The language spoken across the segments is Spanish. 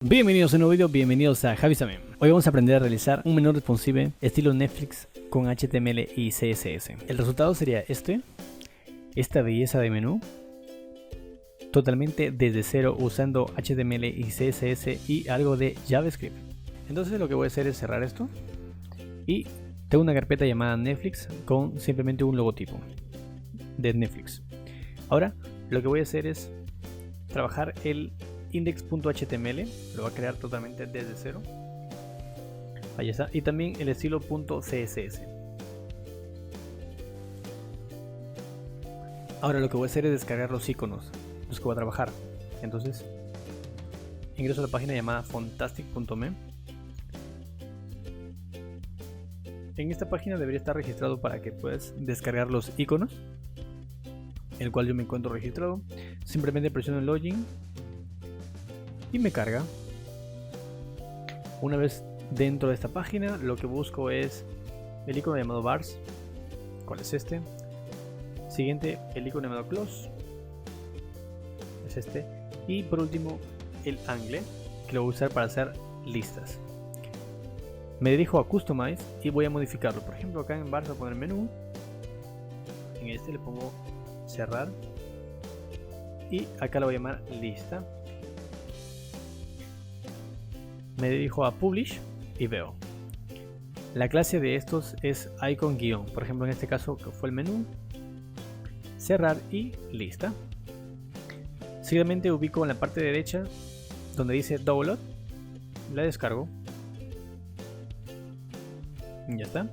Bienvenidos a un nuevo video, bienvenidos a Javi Samen. Hoy vamos a aprender a realizar un menú responsive estilo Netflix con HTML y CSS. El resultado sería esta belleza de menú, totalmente desde cero usando HTML y CSS y algo de JavaScript. Entonces lo que voy a hacer es cerrar esto y tengo una carpeta llamada Netflix con simplemente un logotipo de Netflix. Ahora lo que voy a hacer es trabajar el index.html, lo va a crear totalmente desde cero. Ahí está. Y también el estilo .css. Ahora lo que voy a hacer es descargar los iconos, los que voy a trabajar. Entonces ingreso a la página llamada fontastic.me. En esta página debería estar registrado para que puedas descargar los iconos, el cual yo me encuentro registrado. Simplemente presiono el login y me carga. Una vez dentro de esta página, lo que busco es el icono llamado bars. ¿Cuál es este? Siguiente, el icono llamado close. Es este. Y por último, el angle, que lo voy a usar para hacer listas. Me dirijo a customize y voy a modificarlo. Por ejemplo, acá en bars voy a poner menú. En este le pongo cerrar. Y acá lo voy a llamar lista. Me dirijo a publish y veo. La clase de estos es icon guión. Por ejemplo, en este caso que fue el menú, cerrar y lista. Seguidamente ubico en la parte derecha donde dice download, la descargo. Ya está.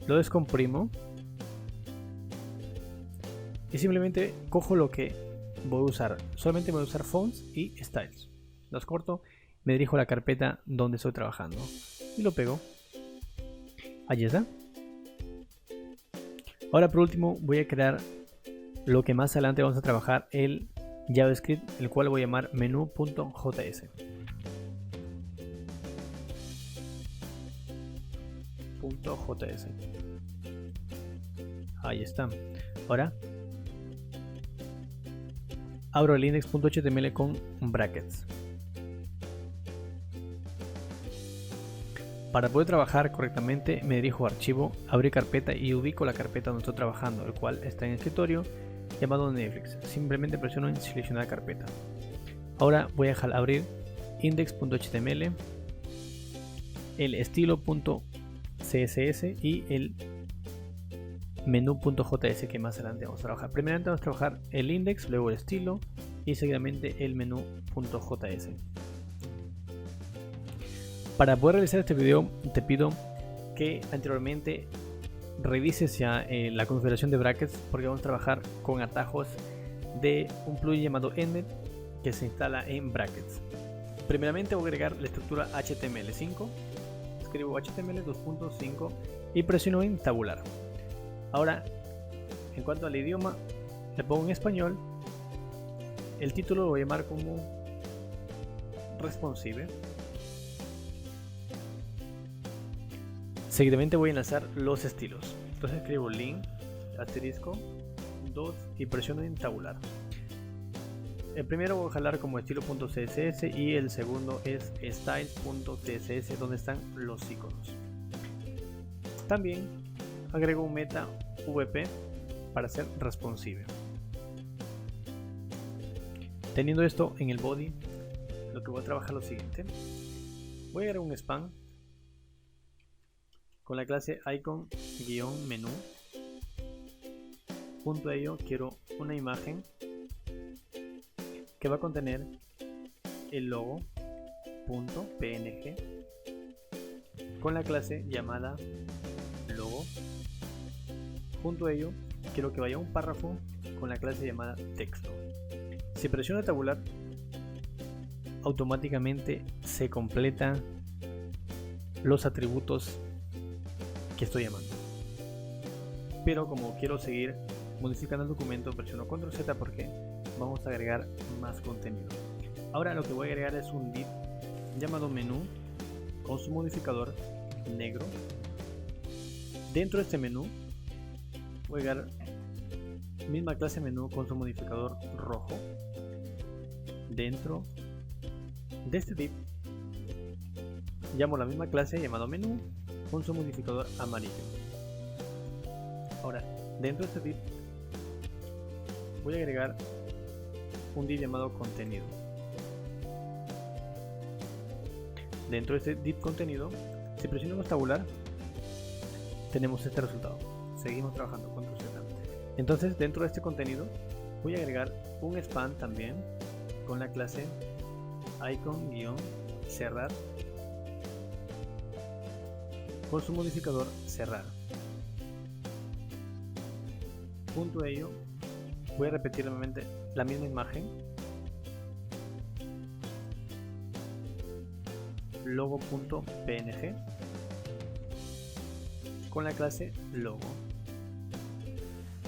Lo descomprimo y simplemente cojo lo que voy a usar. Solamente voy a usar fonts y styles. Los corto, me dirijo a la carpeta donde estoy trabajando y lo pego. Allí está. Ahora por último voy a crear lo que más adelante vamos a trabajar, el JavaScript, el cual voy a llamar menú.js. .js. Ahí está. Ahora abro el index.html con brackets. Para poder trabajar correctamente me dirijo a archivo, abrir carpeta y ubico la carpeta donde estoy trabajando, el cual está en el escritorio llamado Netflix. Simplemente presiono en seleccionar carpeta. Ahora voy a abrir index.html, el estilo.css y el menú.js que más adelante vamos a trabajar. Primeramente vamos a trabajar el index, luego el estilo y seguidamente el menú.js. Para poder realizar este video te pido que anteriormente revises ya la configuración de brackets, porque vamos a trabajar con atajos de un plugin llamado Ended que se instala en brackets. Primeramente voy a agregar la estructura HTML5, escribo HTML 2.5 y presiono en tabular. Ahora en cuanto al idioma le pongo en español, el título lo voy a llamar como responsive. Seguidamente voy a enlazar los estilos. Entonces escribo link asterisco 2 y presiono en tabular. El primero voy a jalar como estilo.css y el segundo es style.css, donde están los iconos. También agrego un meta vp para ser responsive. Teniendo esto en el body, lo que voy a trabajar es lo siguiente. Voy a agregar un span con la clase icon-menú. Junto a ello quiero una imagen que va a contener el logo.png con la clase llamada logo. Junto a ello quiero que vaya un párrafo con la clase llamada texto. Si presiono tabular, automáticamente se completan los atributos que estoy llamando, pero como quiero seguir modificando el documento, presiono Ctrl Z porque vamos a agregar más contenido. Ahora lo que voy a agregar es un div llamado menú con su modificador negro. Dentro de este menú voy a agregar misma clase menú con su modificador rojo. Dentro De este div llamo la misma clase llamado menú con su modificador amarillo. Ahora, dentro de este div voy a agregar un div llamado contenido. Dentro de este div contenido, si presionamos tabular, tenemos este resultado. Seguimos trabajando con Ctrl Z. Entonces, dentro de este contenido voy a agregar un span también con la clase icon-cerrar con su modificador cerrar. Junto a ello voy a repetir nuevamente la misma imagen, logo.png con la clase logo.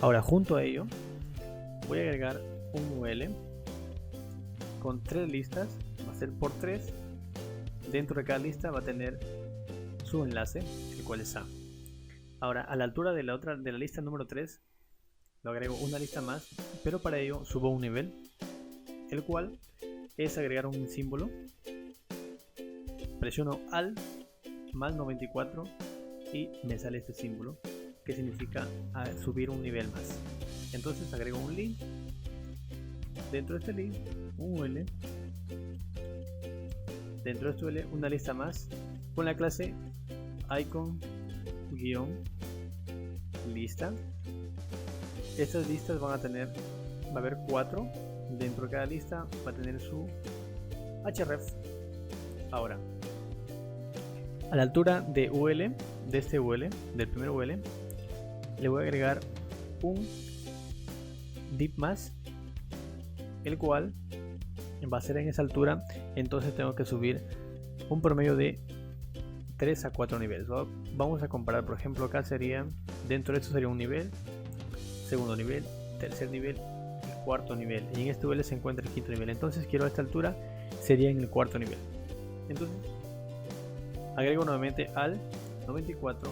Ahora, junto a ello voy a agregar un UL con 3 listas, va a ser por 3. Dentro de cada lista va a tener su enlace, el cual es A. Ahora, a la altura de la lista número 3 lo agrego una lista más, pero para ello subo un nivel, el cual es agregar un símbolo. Presiono Alt más 94 y me sale este símbolo que significa subir un nivel más. Entonces agrego un link, dentro de este link un UL, dentro de este UL una lista más con la clase icon-lista. Estas listas van a tener, va a haber 4, dentro de cada lista va a tener su href. Ahora, a la altura de UL, de este UL, del primer UL, le voy a agregar un div más, el cual va a ser en esa altura. Entonces tengo que subir un promedio de 3 a 4 niveles. Vamos a comparar, por ejemplo, acá sería, dentro de esto sería un nivel, segundo nivel, tercer nivel y cuarto nivel, y en este UL se encuentra el quinto nivel. Entonces quiero a esta altura sería en el cuarto nivel. Entonces agrego nuevamente al 94,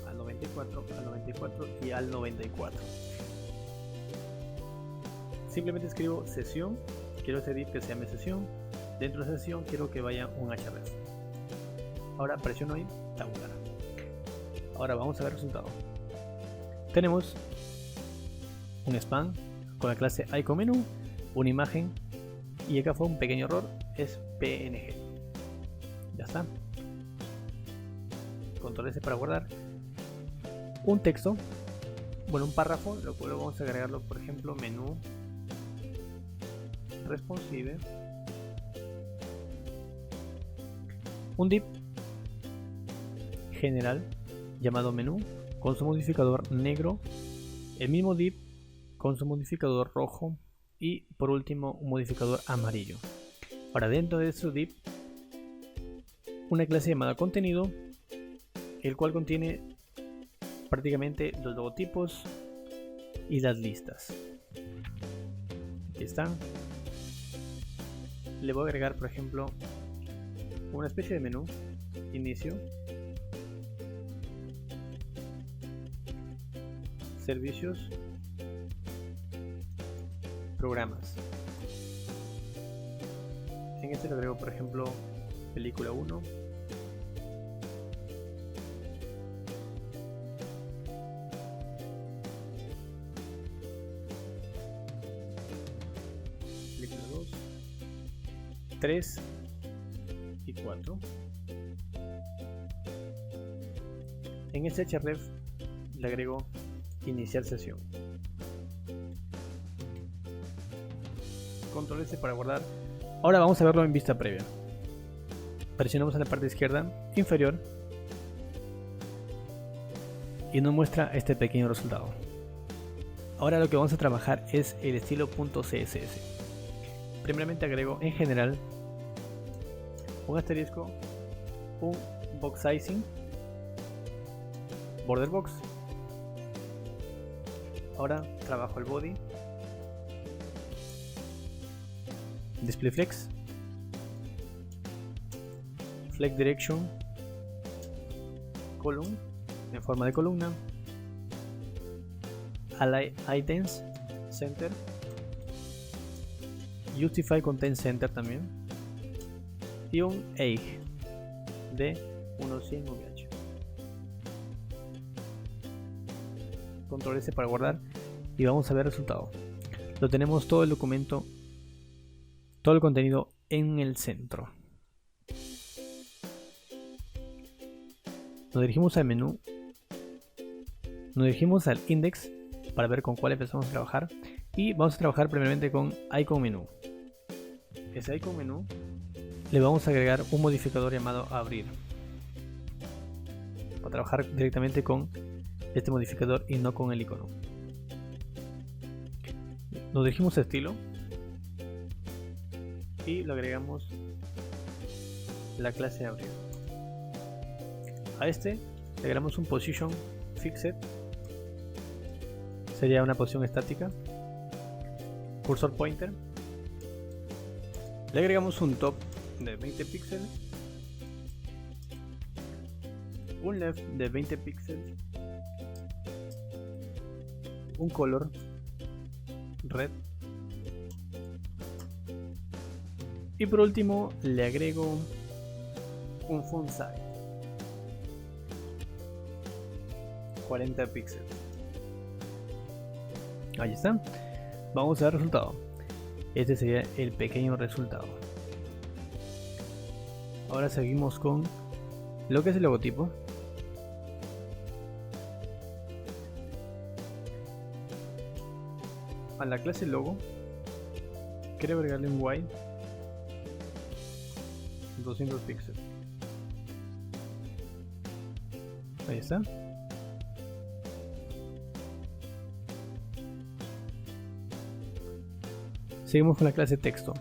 al 94, al 94 y al 94. Simplemente escribo sesión, quiero ese div que se llame sesión. Dentro de sesión quiero que vaya un href. Ahora presiono ahí tabular. Ahora vamos a ver el resultado. Tenemos un span con la clase icon-menú, una imagen, y acá fue un pequeño error, es PNG. Ya está. Control S para guardar. Un texto, bueno, un párrafo, lo cual vamos a agregarlo, por ejemplo, menú responsive, un div general llamado menú con su modificador negro, el mismo div con su modificador rojo y por último un modificador amarillo. Ahora, dentro de este div una clase llamada contenido, el cual contiene prácticamente los logotipos y las listas. Aquí están. Le voy a agregar, por ejemplo, una especie de menú, inicio, servicios, programas. En este le agrego, por ejemplo, película 1, película 2, 3 y 4. En este href le agrego iniciar sesión. Control S para guardar. Ahora vamos a verlo en vista previa. Presionamos en la parte izquierda inferior y nos muestra este pequeño resultado. Ahora lo que vamos a trabajar es el estilo .css. Primeramente agrego en general un asterisco, un box sizing, border box. Ahora trabajo el body, display flex, flex direction, column en forma de columna, align items, center, justify content center también, y un egg de unos 100 VH. Control S para guardar y vamos a ver el resultado. Lo tenemos todo el documento, todo el contenido en el centro. Nos dirigimos al menú, nos dirigimos al index para ver con cuál empezamos a trabajar y vamos a trabajar primeramente con icon menú. Ese icon menú le vamos a agregar un modificador llamado abrir para trabajar directamente con este modificador y no con el icono. Nos dirigimos a estilo y le agregamos la clase abrir. A este le agregamos un position fixed, sería una posición estática, cursor pointer, le agregamos un top de 20 píxeles, un left de 20 píxeles, un color red y por último le agrego un font size 40 píxeles. Ahí está. Vamos a ver el resultado. Este sería el pequeño resultado. Ahora seguimos con lo que es el logotipo. A la clase logo quiero agregarle un white 200 píxeles. Ahí está. Seguimos con la clase texto.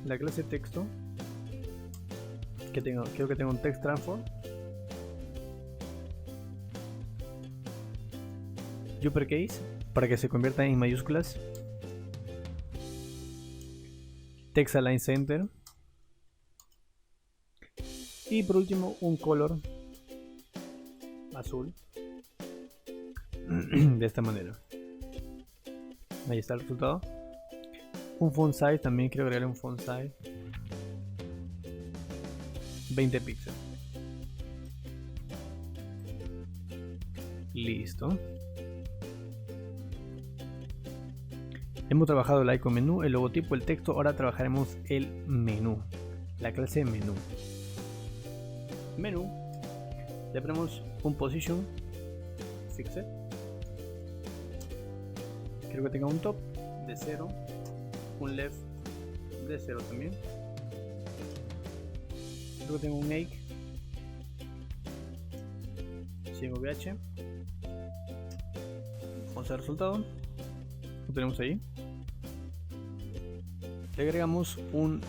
La clase texto quiero que tenga un text transform, uppercase para que se convierta en mayúsculas, text align center y por último un color azul de esta manera. Ahí está el resultado. Un font size, también quiero agregarle un font size 20 píxeles. Listo. Hemos trabajado el icon menú, el logotipo, el texto. Ahora trabajaremos el menú, la clase menú. Menú, le ponemos un position fixed. Quiero que tenga un top de 0, un left de 0 también. Quiero que tenga un egg 100 VH. Vamos a ver el resultado. Lo tenemos ahí. Le agregamos un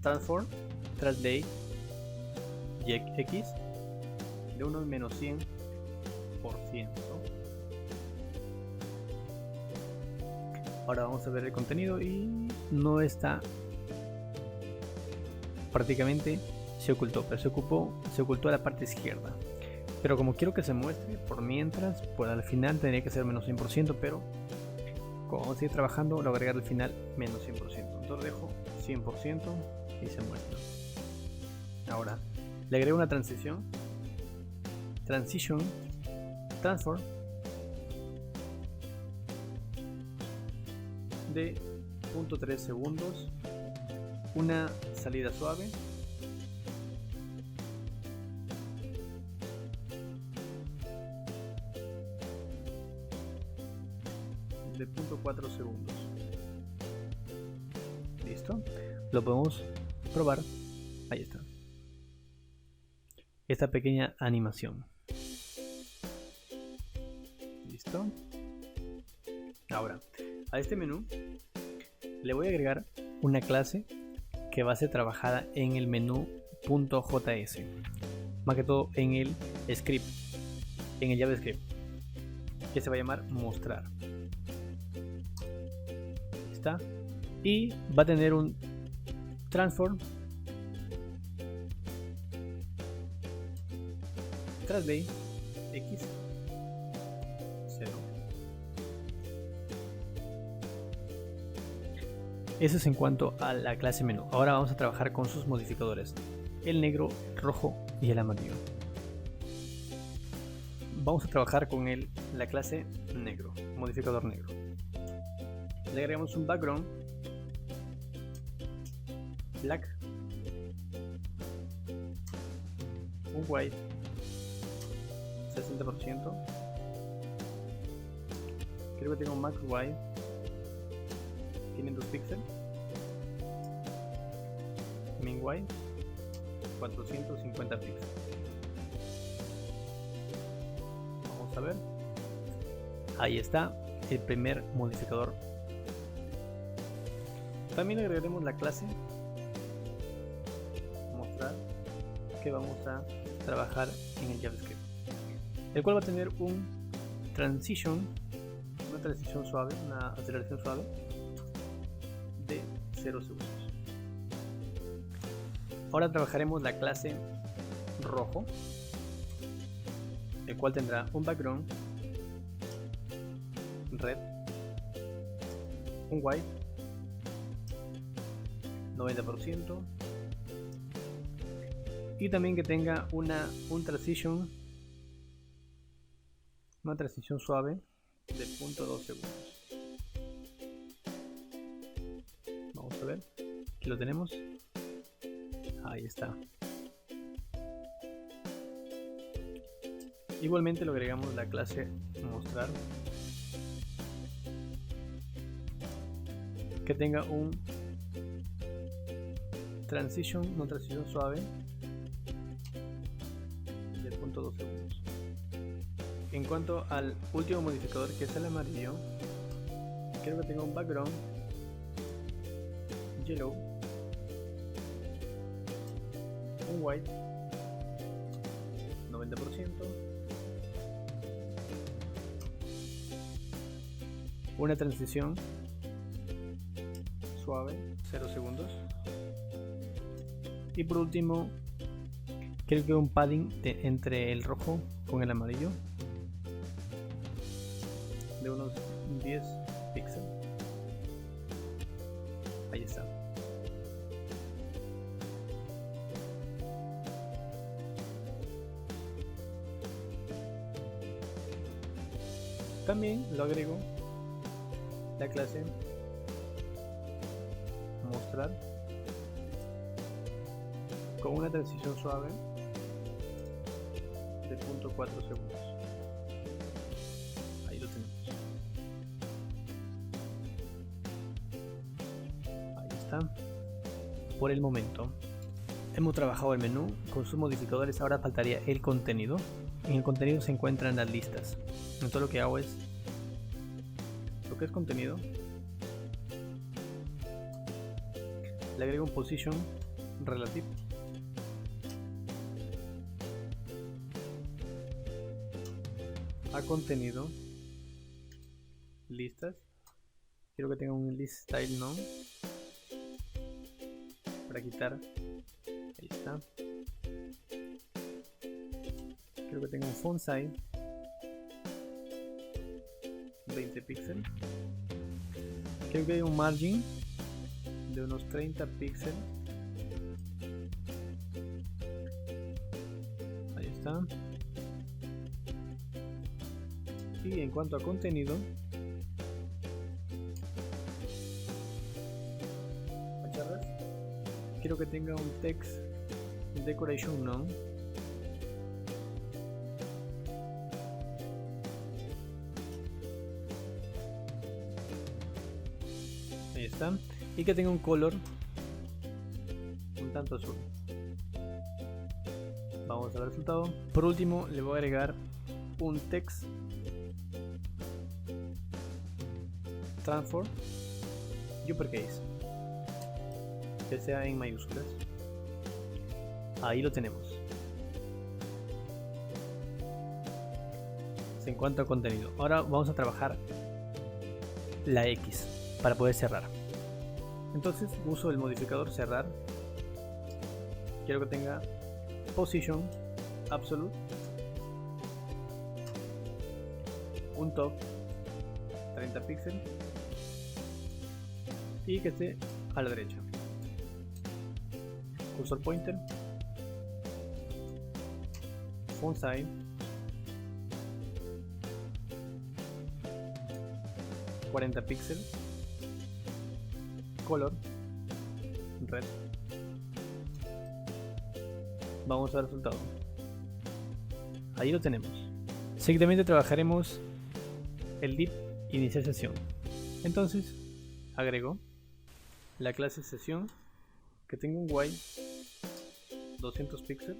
transform translate x de unos menos 100%. Ahora vamos a ver el contenido y no está, prácticamente se ocultó, pero se ocultó a la parte izquierda. Pero como quiero que se muestre por mientras, pues al final tendría que ser menos 100%, pero como vamos a seguir trabajando, lo agregar al final menos 100%. Entonces dejo 100% y se muestra. Ahora le agrego una transition transform de 0.3 segundos, una salida suave de 0.4 segundos. Listo, lo podemos probar. Ahí está esta pequeña animación. Listo. Ahora a este menú le voy a agregar una clase que va a ser trabajada en el menú .js, más que todo en el script, en el JavaScript, que se va a llamar mostrar. Está. Y va a tener un transform translate x 0. Eso es en cuanto a la clase menú. Ahora vamos a trabajar con sus modificadores, el negro, rojo y el amarillo. Vamos a trabajar con la clase negro, modificador negro. Le agregamos un background black, un white 60%, creo que tengo un max white 500 píxeles, min white 450 píxeles. Vamos a ver, ahí está el primer modificador. También agregaremos la clase mostrar, que vamos a trabajar en el JavaScript, el cual va a tener una transición suave, una aceleración suave de 0 segundos. Ahora trabajaremos la clase rojo, el cual tendrá un background red, un white 90%, y también que tenga una transición suave de 0.2 segundos. Vamos a ver, aquí lo tenemos, ahí está. Igualmente lo agregamos la clase mostrar, que tenga una transición suave de 0.2 segundos. En cuanto al último modificador, que es el amarillo, quiero que tenga un background yellow, un white 90%, una transición suave 0 segundos, y por último quiero que un padding entre el rojo con el amarillo de unos 10 píxeles. Ahí está. También lo agrego la clase mostrar con una transición suave de 0.4 segundos. Ahí lo tenemos. Ahí está. Por el momento hemos trabajado el menú con sus modificadores. Ahora faltaría el contenido. En el contenido se encuentran las listas. Entonces lo que hago es lo que es contenido, le agrego un position relative, a contenido, listas, quiero que tenga un list style none para quitar, ahí está, quiero que tenga un font size 20 píxeles, quiero que haya un margin de unos 30 píxeles, ahí está. Y en cuanto a contenido, quiero que tenga un text decoration none, ahí está, y que tenga un color un tanto azul. Vamos al resultado. Por último le voy a agregar un text transform uppercase, que sea en mayúsculas. Ahí lo tenemos. En cuanto a contenido, ahora vamos a trabajar la X para poder cerrar. Entonces uso el modificador cerrar, quiero que tenga position absolute, un top 30 píxeles y que esté a la derecha. Cursor pointer, font size, ...40 píxeles, color red. Vamos al resultado. Ahí lo tenemos. Seguidamente trabajaremos el div iniciar sesión. Entonces agrego la clase sesión que tenga un while 200 píxeles,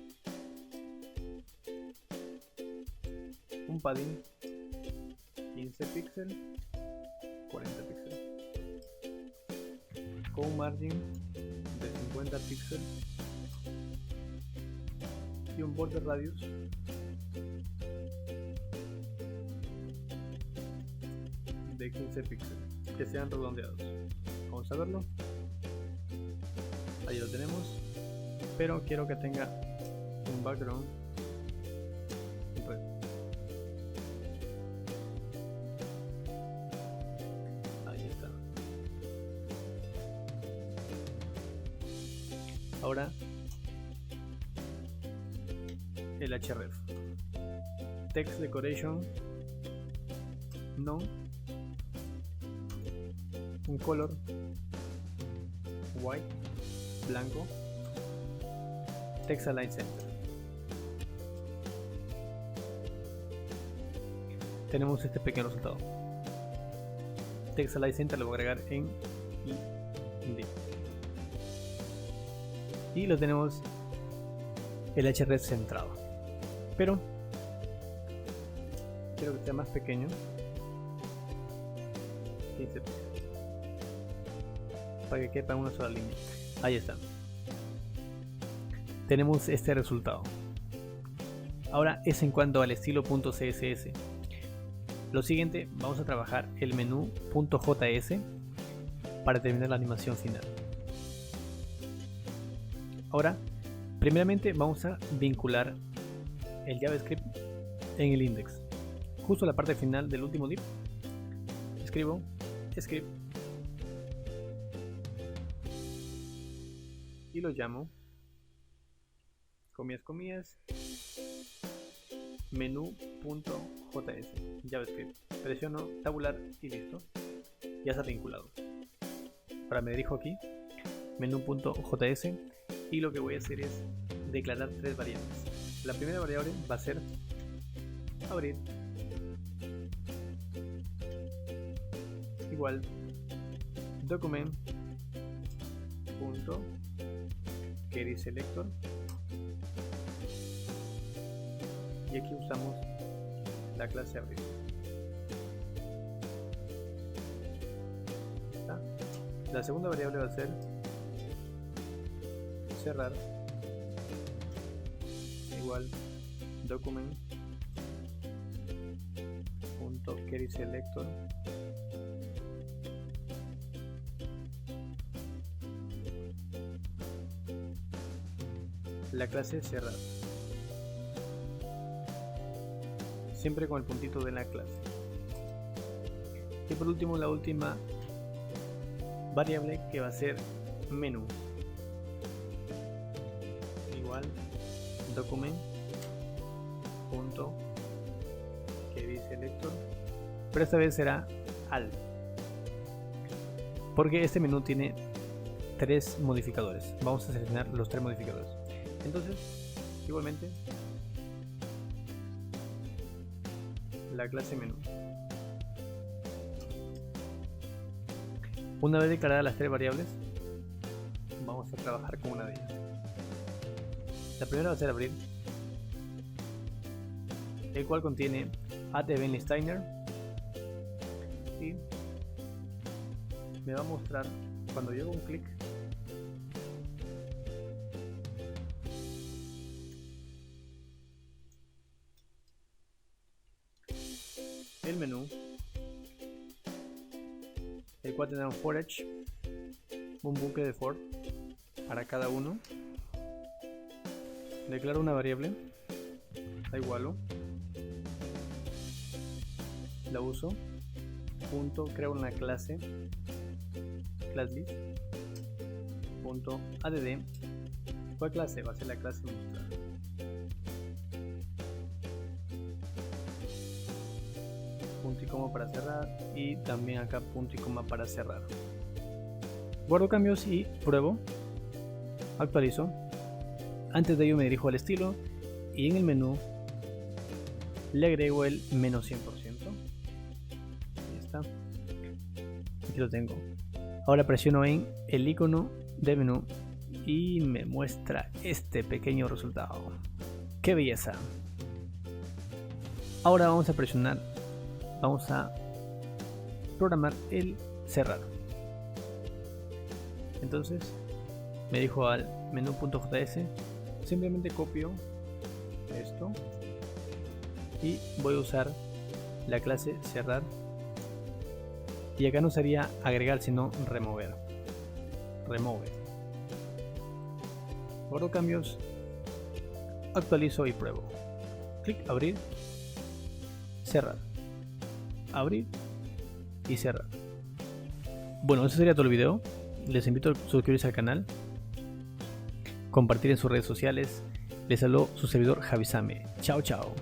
un padding 15 píxeles, 40 píxeles, con un margin de 50 píxeles y un border radius de 15 píxeles que sean redondeados. Vamos a verlo. Ahí lo tenemos, pero quiero que tenga un background red. Ahí está. Ahora el href text decoration none, un color white, blanco, text align center. Tenemos este pequeño resultado. Text align center lo voy a agregar en div y lo tenemos el href centrado, pero quiero que sea más pequeño, 15 píxeles, para que quepa en una sola línea. Ahí está. Tenemos este resultado. Ahora es en cuanto al estilo .css. Lo siguiente, vamos a trabajar el menú .js para terminar la animación final. Ahora, primeramente vamos a vincular el JavaScript en el index. Justo en la parte final del último div, escribo script y lo llamo comillas menú.js JavaScript. Presiono tabular y listo, ya está vinculado. Ahora me dirijo aquí menú.js y lo que voy a hacer es declarar tres variables. La primera variable va a ser abrir igual document punto query selector, y aquí usamos la clase abrir. ¿Está? La segunda variable va a ser cerrar igual document punto query selector la clase cerrar, siempre con el puntito de la clase. Y por último, la última variable, que va a ser menú igual document punto query selector, pero esta vez será al, porque este menú tiene tres modificadores. Vamos a seleccionar los tres modificadores. Entonces, igualmente, la clase menú. Una vez declaradas las tres variables, vamos a trabajar con una de ellas. La primera va a ser abrir, el cual contiene add-event-listener y me va a mostrar cuando yo hago un clic el menú, el cual tendrá un for each, un bucle de for para cada uno. Declaro una variable, la igualo, la uso, punto, creo una clase, class list, clase.add. ¿Cuál clase? Va a ser la clase mostrar. Punto y coma para cerrar, y también acá punto y coma para cerrar. Guardo cambios y pruebo. Actualizo. Antes de ello me dirijo al estilo y en el menú le agrego el menos 100%. Ahí está. Aquí lo tengo. Ahora presiono en el icono de menú y me muestra este pequeño resultado. ¡Qué belleza! Ahora vamos a programar el cerrar. Entonces me dirijo al menú.js, simplemente copio esto y voy a usar la clase cerrar, y acá no sería agregar sino remover. Guardo cambios, actualizo y pruebo. Clic, abrir, cerrar, abrir y cerrar. Bueno, eso sería todo el video. Les invito a suscribirse al canal, compartir en sus redes sociales. Les habló su servidor Javisame. Chao, chao.